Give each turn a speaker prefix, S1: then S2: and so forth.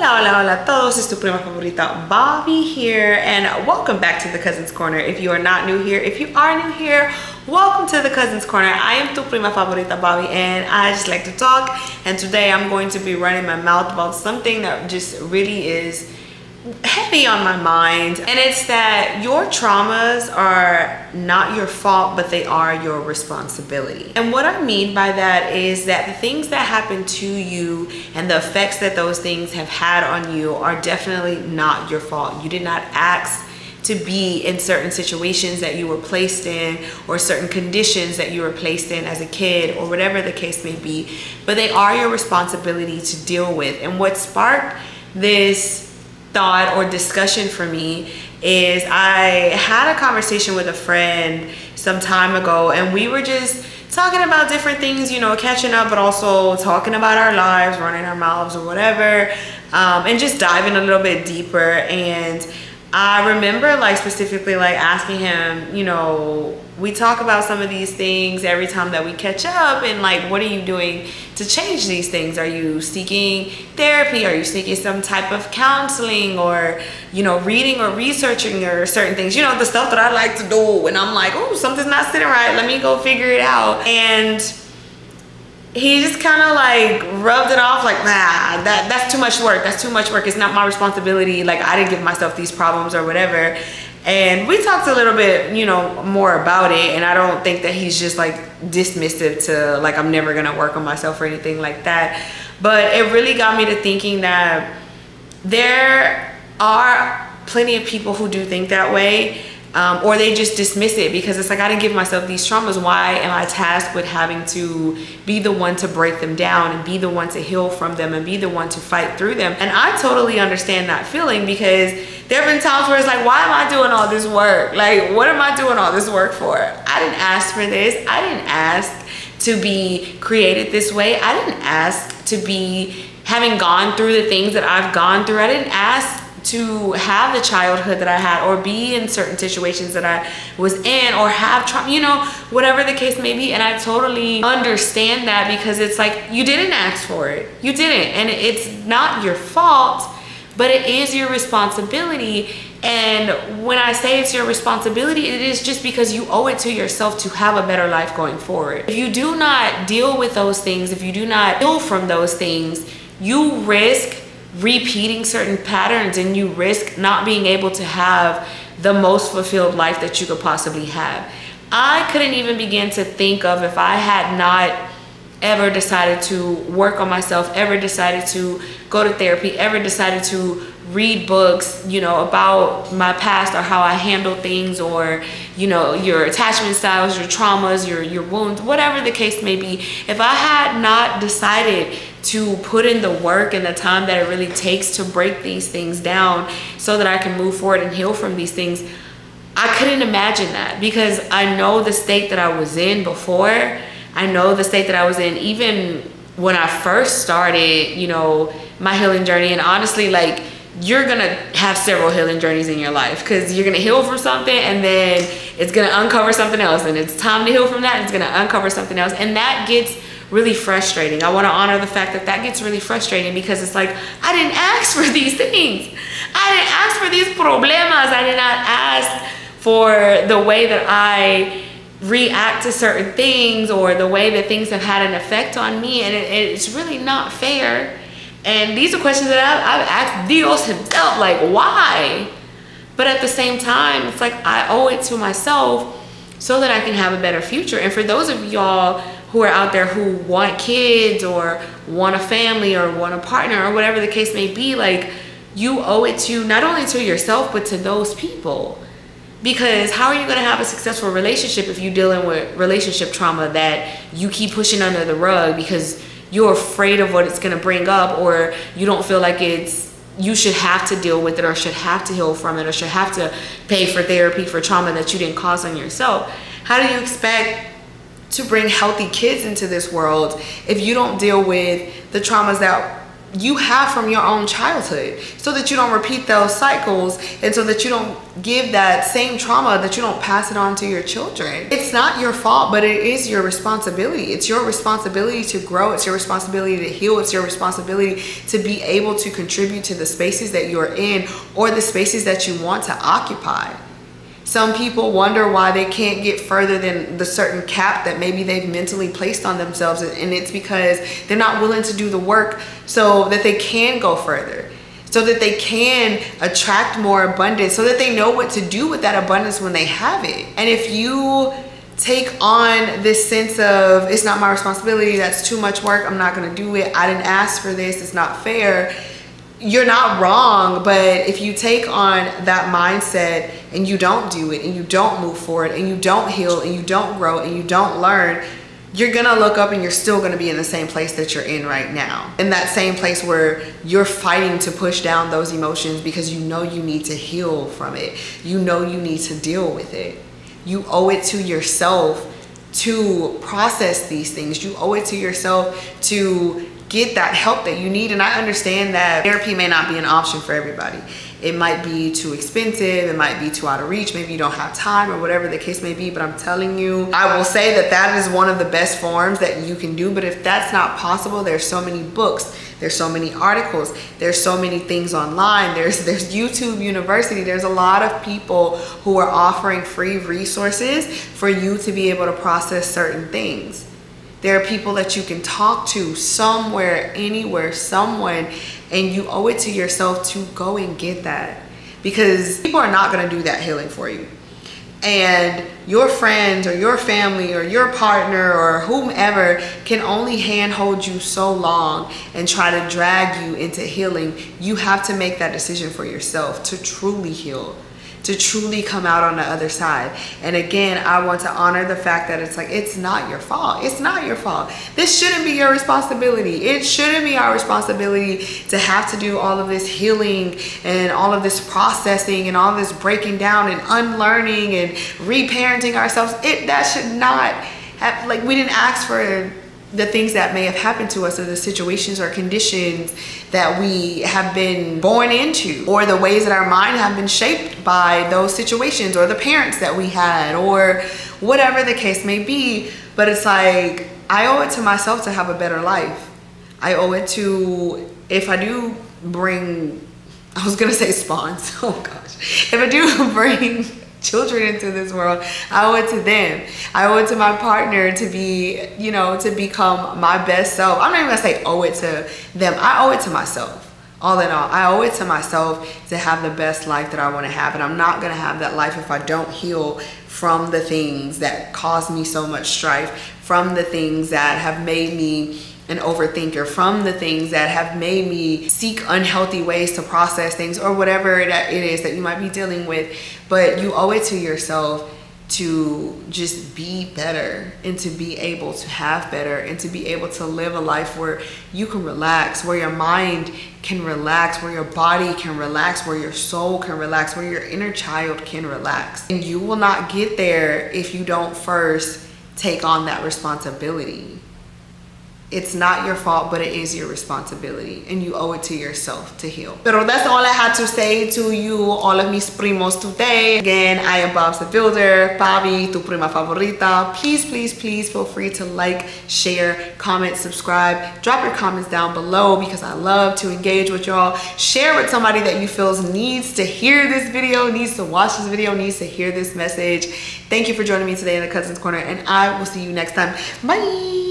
S1: Hola, hola, hola a todos. Es tu prima favorita, Bobby here, and welcome back to the Cousins Corner. If you are not new here, if you are new here, welcome to the Cousins Corner. I am tu prima favorita, Bobby, and I just like to talk. And today I'm going to be running my mouth about something that just really is heavy on my mind, and it's that your traumas are not your fault, but they are your responsibility. And what I mean by that is that the things that happen to you and the effects that those things have had on you are definitely not your fault. You did not ask to be in certain situations that you were placed in, or certain conditions that you were placed in as a kid, or whatever the case may be, but they are your responsibility to deal with. And what sparked this thought or discussion for me is I had a conversation with a friend some time ago, and we were just talking about different things, you know, catching up, but also talking about our lives, running our mouths or whatever, and just diving a little bit deeper. And I remember specifically asking him, you know, we talk about some of these things every time that we catch up, and what are you doing to change these things? Are you seeking therapy? Are you seeking some type of counseling, or, you know, reading or researching or certain things? You know, the stuff that I like to do when I'm like, oh, something's not sitting right, let me go figure it out. And he just kind of rubbed it off nah, that's too much work. That's too much work. It's not my responsibility. I didn't give myself these problems or whatever. And we talked a little bit, you know, more about it. And I don't think that he's just dismissive to I'm never going to work on myself or anything like that. But it really got me to thinking that there are plenty of people who do think that way. Or they just dismiss it because it's I didn't give myself these traumas. Why am I tasked with having to be the one to break them down and be the one to heal from them and be the one to fight through them? And I totally understand that feeling, because there have been times where it's why am I doing all this work? What am I doing all this work for? I didn't ask for this. I didn't ask to be created this way. I didn't ask to be having gone through the things that I've gone through. I didn't ask to have the childhood that I had, or be in certain situations that I was in, or have trauma, you know, whatever the case may be. And I totally understand that, because it's you didn't ask for it. You didn't. And it's not your fault, but it is your responsibility. And when I say it's your responsibility, it is just because you owe it to yourself to have a better life going forward. If you do not deal with those things, if you do not heal from those things, you risk repeating certain patterns, and you risk not being able to have the most fulfilled life that you could possibly have. I couldn't even begin to think of, if I had not ever decided to work on myself, ever decided to go to therapy, ever decided to read books, you know, about my past, or how I handle things, or, you know, your attachment styles, your traumas, your wounds, whatever the case may be. If I had not decided to put in the work and the time that it really takes to break these things down so that I can move forward and heal from these things, I couldn't imagine that, because I know the state that I was in before. I know the state that I was in even when I first started, you know, my healing journey. And honestly, you're gonna have several healing journeys in your life, because you're gonna heal from something, and then it's gonna uncover something else, and it's time to heal from that, and it's gonna uncover something else. And that gets really frustrating. I want to honor the fact that gets really frustrating, because it's I didn't ask for these things. I didn't ask for these problemas. I did not ask for the way that I react to certain things, or the way that things have had an effect on me. And it's really not fair. And these are questions that I've asked Dios himself, why? But at the same time, it's I owe it to myself so that I can have a better future. And for those of y'all who are out there who want kids, or want a family, or want a partner, or whatever the case may be, you owe it to not only to yourself, but to those people. Because how are you going to have a successful relationship if you're dealing with relationship trauma that you keep pushing under the rug because you're afraid of what it's going to bring up, or you don't feel like you should have to deal with it, or should have to heal from it, or should have to pay for therapy for trauma that you didn't cause on yourself? How do you expect to bring healthy kids into this world if you don't deal with the traumas that you have from your own childhood, so that you don't repeat those cycles, and so that you don't give that same trauma, that you don't pass it on to your children. It's not your fault, but it is your responsibility. It's your responsibility to grow. It's your responsibility to heal. It's your responsibility to be able to contribute to the spaces that you're in, or the spaces that you want to occupy. Some people wonder why they can't get further than the certain cap that maybe they've mentally placed on themselves, and it's because they're not willing to do the work so that they can go further, so that they can attract more abundance, so that they know what to do with that abundance when they have it. And if you take on this sense of, it's not my responsibility, that's too much work, I'm not gonna do it, I didn't ask for this, it's not fair, you're not wrong. But if you take on that mindset and you don't do it, and you don't move forward, and you don't heal, and you don't grow, and you don't learn, you're gonna look up and you're still gonna be in the same place that you're in right now. In that same place where you're fighting to push down those emotions because you know you need to heal from it. You know you need to deal with it. You owe it to yourself to process these things. You owe it to yourself to get that help that you need. And I understand that therapy may not be an option for everybody. It might be too expensive, it might be too out of reach, maybe you don't have time, or whatever the case may be. But I'm telling you, I will say that that is one of the best forms that you can do. But if that's not possible, there's so many books, there's so many articles, there's so many things online, there's YouTube University, there's a lot of people who are offering free resources for you to be able to process certain things. There are people that you can talk to somewhere, anywhere, someone, and you owe it to yourself to go and get that, because people are not going to do that healing for you. And your friends or your family or your partner or whomever can only handhold you so long and try to drag you into healing. You have to make that decision for yourself to truly heal, to truly come out on the other side. And again, I want to honor the fact that it's like, it's not your fault. It's not your fault. This shouldn't be your responsibility. It shouldn't be our responsibility to have to do all of this healing and all of this processing and all this breaking down and unlearning and reparenting ourselves. That should not have, like, we didn't ask for the things that may have happened to us, or the situations or conditions that we have been born into, or the ways that our mind have been shaped by those situations, or the parents that we had, or whatever the case may be. But it's like, I owe it to myself to have a better life. I owe it to, if I do bring, I was gonna say spawns, oh gosh. If I do bring children into this world, I owe it to them. I owe it to my partner to be, you know, to become my best self. I'm not even gonna say owe it to them. I owe it to myself. All in all, I owe it to myself to have the best life that I want to have. And I'm not gonna have that life if I don't heal from the things that cause me so much strife, from the things that have made me an overthinker, from the things that have made me seek unhealthy ways to process things, or whatever that it is that you might be dealing with. But you owe it to yourself to just be better, and to be able to have better, and to be able to live a life where you can relax, where your mind can relax, where your body can relax, where your soul can relax, where your inner child can relax. And you will not get there if you don't first take on that responsibility. It's not your fault, but it is your responsibility, and you owe it to yourself to heal. Pero that's all I had to say to you, all of mis primos, today. Again, I am Bobs the Builder, Bobby, tu prima favorita. Please, please, please feel free to like, share, comment, subscribe. Drop your comments down below, because I love to engage with y'all. Share with somebody that you feel needs to hear this video, needs to watch this video, needs to hear this message. Thank you for joining me today in the Cousins Corner, and I will see you next time. Bye.